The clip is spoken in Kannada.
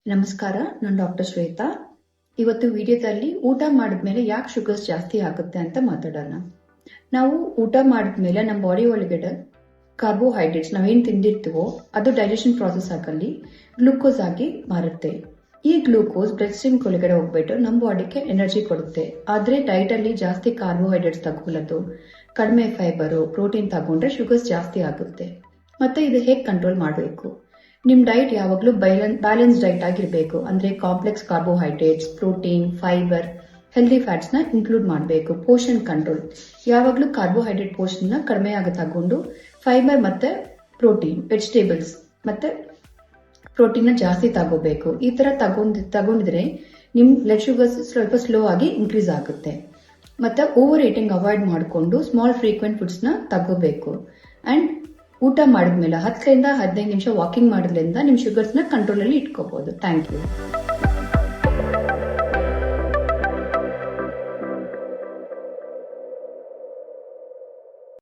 ನಮಸ್ಕಾರ, ನಾನು ಡಾಕ್ಟರ್ ಶ್ವೇತಾ. ಇವತ್ತು ವಿಡಿಯೋದಲ್ಲಿ ಊಟ ಮಾಡಿದ್ಮೇಲೆ ಯಾಕೆ ಶುಗರ್ಸ್ ಜಾಸ್ತಿ ಆಗುತ್ತೆ ಅಂತ ಮಾತಾಡೋಣ. ನಾವು ಊಟ ಮಾಡಿದ್ಮೇಲೆ ನಮ್ಮ ಬಾಡಿ ಒಳಗಡೆ ಕಾರ್ಬೋಹೈಡ್ರೇಟ್ಸ್ ನಾವೇನು ತಿಂದಿರ್ತೀವೋ ಅದು ಡೈಜೆಷನ್ ಪ್ರಾಸೆಸ್ ಆಗಲ್ಲಿ ಗ್ಲೂಕೋಸ್ ಆಗಿ ಮಾರುತ್ತೆ. ಈ ಗ್ಲೂಕೋಸ್ ಬ್ಲಡ್ ಸ್ಟ್ರೀಮ್ ಒಳಗಡೆ ಹೋಗ್ಬಿಟ್ಟು ನಮ್ಮ ಬಾಡಿಗೆ ಎನರ್ಜಿ ಕೊಡುತ್ತೆ. ಆದ್ರೆ ಡೈಟ್ ಅಲ್ಲಿ ಜಾಸ್ತಿ ಕಾರ್ಬೋಹೈಡ್ರೇಟ್ಸ್ ತಗೊಳ್ಳೋದು, ಕಡಿಮೆ ಫೈಬರು, ಪ್ರೋಟೀನ್ ತಗೊಂಡ್ರೆ ಶುಗರ್ಸ್ ಜಾಸ್ತಿ ಆಗುತ್ತೆ. ಮತ್ತೆ ಇದು ಹೇಗೆ ಕಂಟ್ರೋಲ್ ಮಾಡಬೇಕು? ನಿಮ್ ಡೈಟ್ ಯಾವಾಗಲೂ ಬ್ಯಾಲೆನ್ಸ್ ಡೈಟ್ ಆಗಿರಬೇಕು. ಅಂದ್ರೆ complex carbohydrates, protein, fibre, healthy fats ನ ಇನ್ಕ್ಲೂಡ್ ಮಾಡಬೇಕು. ಪೋರ್ಷನ್ ಕಂಟ್ರೋಲ್, ಯಾವಾಗಲೂ ಕಾರ್ಬೋಹೈಡ್ರೇಟ್ ಪೋರ್ಷನ್ ನ ಕಡಿಮೆ ಆಗಿ ತಗೊಂಡು ಫೈಬರ್ ಮತ್ತೆ ಪ್ರೋಟೀನ್, ವೆಜಿಟೇಬಲ್ಸ್ ಮತ್ತೆ ಪ್ರೋಟೀನ್ ನ ಜಾಸ್ತಿ ತಗೋಬೇಕು. ಈ ತರ ತಗೊಂಡಿದ್ರೆ ನಿಮ್ ಬ್ಲಡ್ ಶುಗರ್ಸ್ ಸ್ವಲ್ಪ ಸ್ಲೋ ಆಗಿ ಇನ್ಕ್ರೀಸ್ ಆಗುತ್ತೆ. ಮತ್ತೆ ಓವರ್ ಈಟಿಂಗ್ ಅವಾಯ್ಡ್ ಮಾಡಿಕೊಂಡು ಸ್ಮಾಲ್ ಫ್ರೀಕ್ವೆಂಟ್ ಫುಡ್ಸ್ ನ ತಗೋಬೇಕು. ಅಂಡ್ ಊಟ ಮಾಡಿದ್ಮೇಲೆ 10 ರಿಂದ 15 ನಿಮಿಷ ವಾಕಿಂಗ್ ಮಾಡೋದ್ರಿಂದ ನಿಮ್ ಶುಗರ್ಸ್ ನ ಕಂಟ್ರೋಲ್ ಅಲ್ಲಿ ಇಟ್ಕೋಬಹುದು. Thank you.